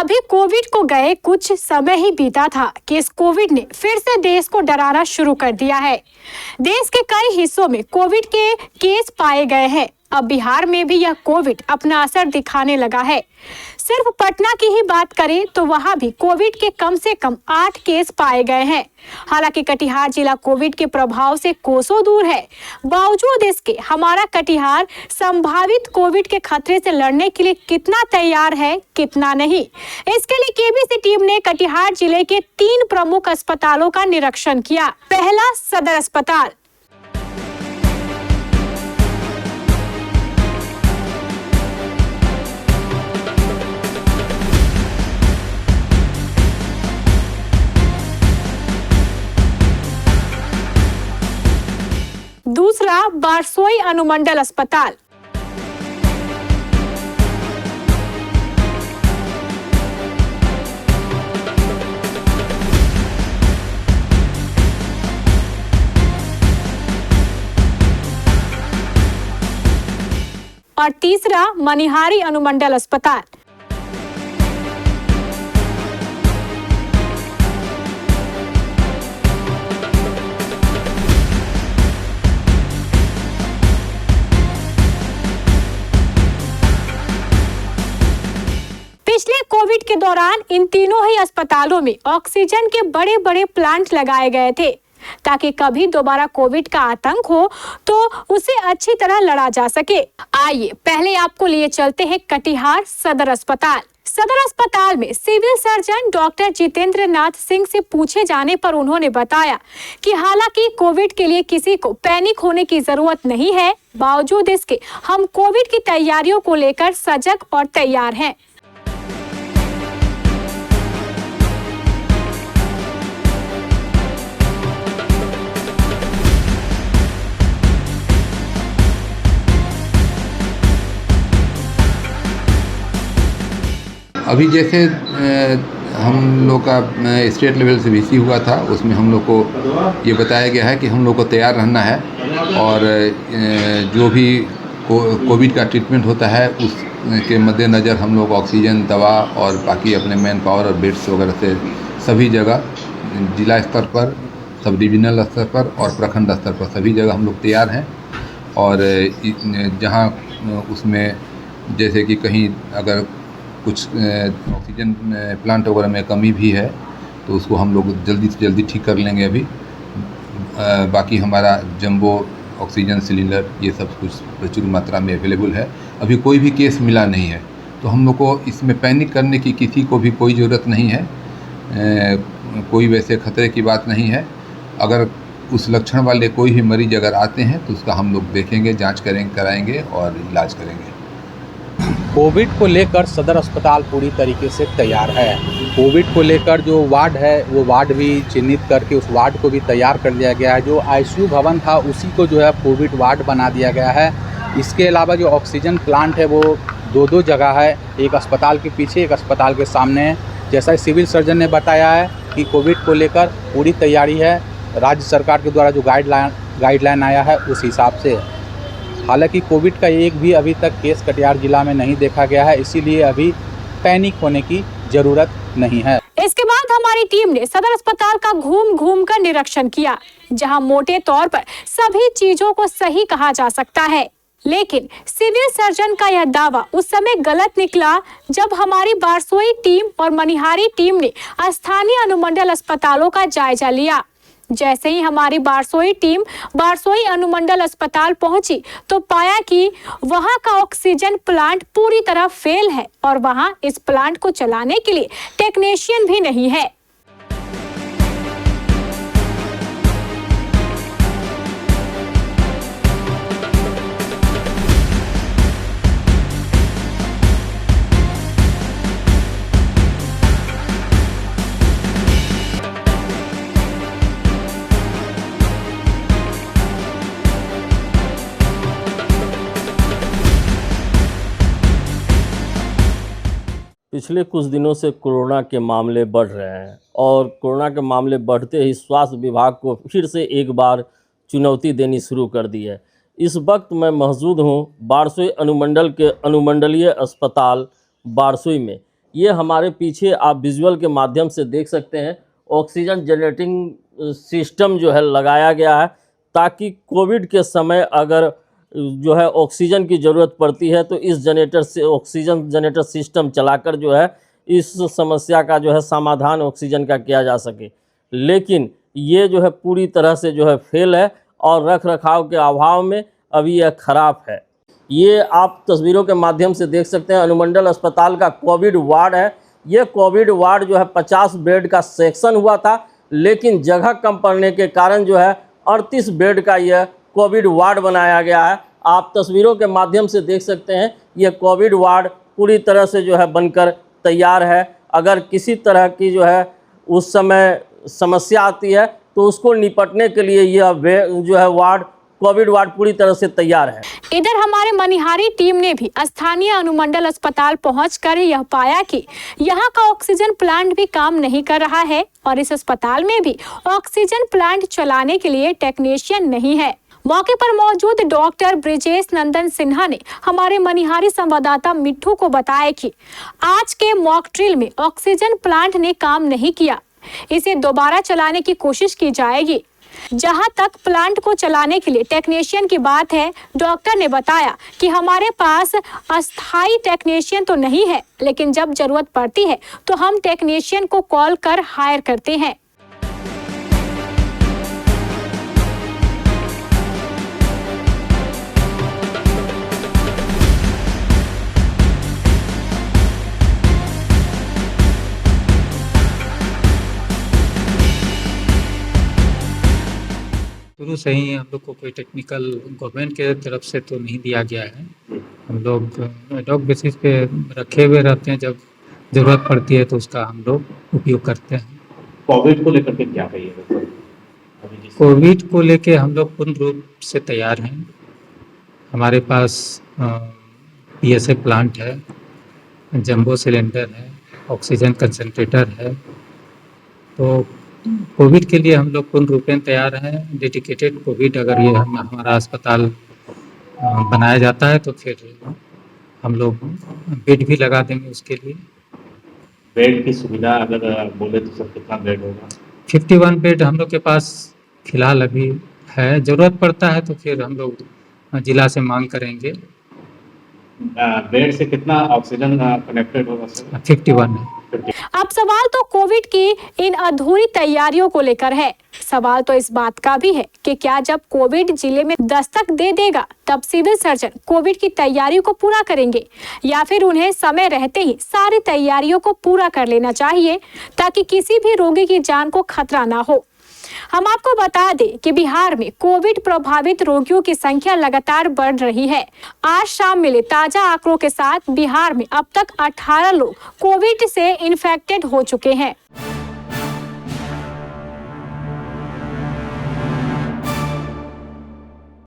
अभी कोविड को गए कुछ समय ही बीता था कि इस कोविड ने फिर से देश को डराना शुरू कर दिया है। देश के कई हिस्सों में कोविड के केस पाए गए हैं। अब बिहार में भी यह कोविड अपना असर दिखाने लगा है। सिर्फ पटना की ही बात करें तो वहां भी कोविड के कम से कम 8 केस पाए गए हैं। हालांकि कटिहार जिला कोविड के प्रभाव से कोसों दूर है। बावजूद इसके हमारा कटिहार संभावित कोविड के खतरे से लड़ने के लिए कितना तैयार है, कितना नहीं, इसके लिए केबीसी टीम ने कटिहार जिले के 3 प्रमुख अस्पतालों का निरीक्षण किया। पहला, सदर अस्पताल। दूसरा, बारसोई अनुमंडल अस्पताल। और तीसरा, मनिहारी अनुमंडल अस्पताल। पिछले कोविड के दौरान इन तीनों ही अस्पतालों में ऑक्सीजन के बड़े बड़े प्लांट लगाए गए थे ताकि कभी दोबारा कोविड का आतंक हो तो उसे अच्छी तरह लड़ा जा सके। आइए पहले आपको लिए चलते हैं कटिहार सदर अस्पताल। सदर अस्पताल में civil surgeon doctor Jitendra Nath Singh से पूछे जाने पर उन्होंने बताया कि हालांकि कोविड के लिए किसी को पैनिक होने की जरूरत नहीं है, बावजूद इसके हम कोविड की तैयारियों को लेकर सजग और तैयार हैं। अभी जैसे हम लोग का स्टेट लेवल से वीसी हुआ था, उसमें हम लोग को ये बताया गया है कि हम लोग को तैयार रहना है और जो भी कोविड का ट्रीटमेंट होता है उसके मद्देनज़र हम लोग ऑक्सीजन, दवा और बाकी अपने मैन पावर और बेड्स वगैरह से सभी जगह जिला स्तर पर, सब डिविजनल स्तर पर और प्रखंड स्तर पर सभी जगह हम लोग तैयार हैं। और जहाँ उसमें जैसे कि कहीं अगर कुछ ऑक्सीजन प्लांट वगैरह में कमी भी है तो उसको हम लोग जल्दी से जल्दी ठीक कर लेंगे। अभी बाकी हमारा जंबो ऑक्सीजन सिलेंडर ये सब कुछ प्रचुर मात्रा में अवेलेबल है। अभी कोई भी केस मिला नहीं है तो हम लोग को इसमें पैनिक करने की किसी को भी कोई ज़रूरत नहीं है। कोई वैसे खतरे की बात नहीं है। अगर उस लक्षण वाले कोई भी मरीज अगर आते हैं तो उसका हम लोग देखेंगे, जाँच कराएंगे और इलाज करेंगे। कोविड को लेकर सदर अस्पताल पूरी तरीके से तैयार है। कोविड को लेकर जो वार्ड है वो वार्ड भी चिन्हित करके उस वार्ड को भी तैयार कर लिया गया है। जो आईसीयू भवन था उसी को जो है कोविड वार्ड बना दिया गया है। इसके अलावा जो ऑक्सीजन प्लांट है वो 2 जगह है, एक अस्पताल के पीछे, एक अस्पताल के सामने है। जैसा सिविल सर्जन ने बताया है कि कोविड को लेकर पूरी तैयारी है। राज्य सरकार के द्वारा जो गाइडलाइन आया है उस हिसाब से। हालांकि कोविड का एक भी अभी तक केस कटिहार जिला में नहीं देखा गया है, इसीलिए अभी पैनिक होने की जरूरत नहीं है। इसके बाद हमारी टीम ने सदर अस्पताल का घूम कर निरीक्षण किया, जहां मोटे तौर पर सभी चीजों को सही कहा जा सकता है, लेकिन सिविल सर्जन का यह दावा उस समय गलत निकला जब हमारी बारसोई टीम और मनिहारी टीम ने स्थानीय अनुमंडल अस्पतालों का जायजा लिया। जैसे ही हमारी बारसोई टीम बारसोई अनुमंडल अस्पताल पहुंची तो पाया कि वहां का ऑक्सीजन प्लांट पूरी तरह फेल है और वहां इस प्लांट को चलाने के लिए टेक्नीशियन भी नहीं है। पिछले कुछ दिनों से कोरोना के मामले बढ़ रहे हैं और कोरोना के मामले बढ़ते ही स्वास्थ्य विभाग को फिर से एक बार चुनौती देनी शुरू कर दी है। इस वक्त मैं मौजूद हूं बारसोई अनुमंडल के अनुमंडलीय अस्पताल बारसोई में। ये हमारे पीछे आप विजुअल के माध्यम से देख सकते हैं, ऑक्सीजन जनरेटिंग सिस्टम जो है लगाया गया है, ताकि कोविड के समय अगर जो है ऑक्सीजन की ज़रूरत पड़ती है तो इस जनरेटर से ऑक्सीजन जनरेटर सिस्टम चलाकर जो है इस समस्या का जो है समाधान ऑक्सीजन का किया जा सके। लेकिन ये जो है पूरी तरह से जो है फेल है और रख रखाव के अभाव में अभी यह खराब है। ये आप तस्वीरों के माध्यम से देख सकते हैं, अनुमंडल अस्पताल का कोविड वार्ड है। ये कोविड वार्ड जो है 50 बेड का सेक्शन हुआ था, लेकिन जगह कम पड़ने के कारण जो है 38 बेड का यह कोविड वार्ड बनाया गया है। आप तस्वीरों के माध्यम से देख सकते हैं, यह कोविड वार्ड पूरी तरह से जो है बनकर तैयार है। अगर किसी तरह की जो है उस समय समस्या आती है तो उसको निपटने के लिए यह जो है वार्ड कोविड वार्ड पूरी तरह से तैयार है। इधर हमारे मनिहारी टीम ने भी स्थानीय अनुमंडल अस्पताल पहुंचकर यह पाया कि यहां का ऑक्सीजन प्लांट भी काम नहीं कर रहा है और इस अस्पताल में भी ऑक्सीजन प्लांट चलाने के लिए टेक्नीशियन नहीं है। मौके पर मौजूद डॉक्टर ब्रिजेश नंदन सिन्हा ने हमारे मनिहारी संवाददाता मिट्ठू को बताया कि आज के मॉक ड्रिल में ऑक्सीजन प्लांट ने काम नहीं किया, इसे दोबारा चलाने की कोशिश की जाएगी। जहां तक प्लांट को चलाने के लिए टेक्नीशियन की बात है, डॉक्टर ने बताया कि हमारे पास अस्थायी टेक्नीशियन तो नहीं है, लेकिन जब जरूरत पड़ती है तो हम टेक्नीशियन को कॉल कर हायर करते हैं। शुरू से ही हम लोग को कोई टेक्निकल गवर्नमेंट के तरफ से तो नहीं दिया गया है। हम लोग एडॉक बेसिस पे रखे हुए रहते हैं, जब ज़रूरत पड़ती है तो उसका हम लोग उपयोग करते हैं। कोविड को लेकर के क्या कहिएगा? कोविड को लेके हम लोग पूर्ण रूप से तैयार हैं। हमारे पास PSA प्लांट है, जंबो सिलेंडर है, ऑक्सीजन कंसंट्रेटर है। तो कोविड के लिए हम लोग पूर्ण रूपेण तैयार हैं। डेडिकेटेड कोविड अगर ये हमारा अस्पताल बनाया जाता है तो फिर हम लोग बेड भी लगा देंगे उसके लिए। बेड की सुविधा अगर बोले तो सर कितना बेड होगा? 51 बेड हम लोग के पास फिलहाल अभी है। ज़रूरत पड़ता है तो फिर हम लोग जिला से मांग करेंगे। बेड से कितना ऑक्सीजन कनेक्टेड होगा सर? 51 है। अब सवाल तो कोविड की इन अधूरी तैयारियों को लेकर है। सवाल तो इस बात का भी है कि क्या जब कोविड जिले में दस्तक दे देगा तब सिविल सर्जन कोविड की तैयारियों को पूरा करेंगे, या फिर उन्हें समय रहते ही सारी तैयारियों को पूरा कर लेना चाहिए ताकि किसी भी रोगी की जान को खतरा ना हो। हम आपको बता दें कि बिहार में कोविड प्रभावित रोगियों की संख्या लगातार बढ़ रही है। आज शाम मिले ताजा आंकड़ों के साथ बिहार में अब तक 18 लोग कोविड से इन्फेक्टेड हो चुके हैं।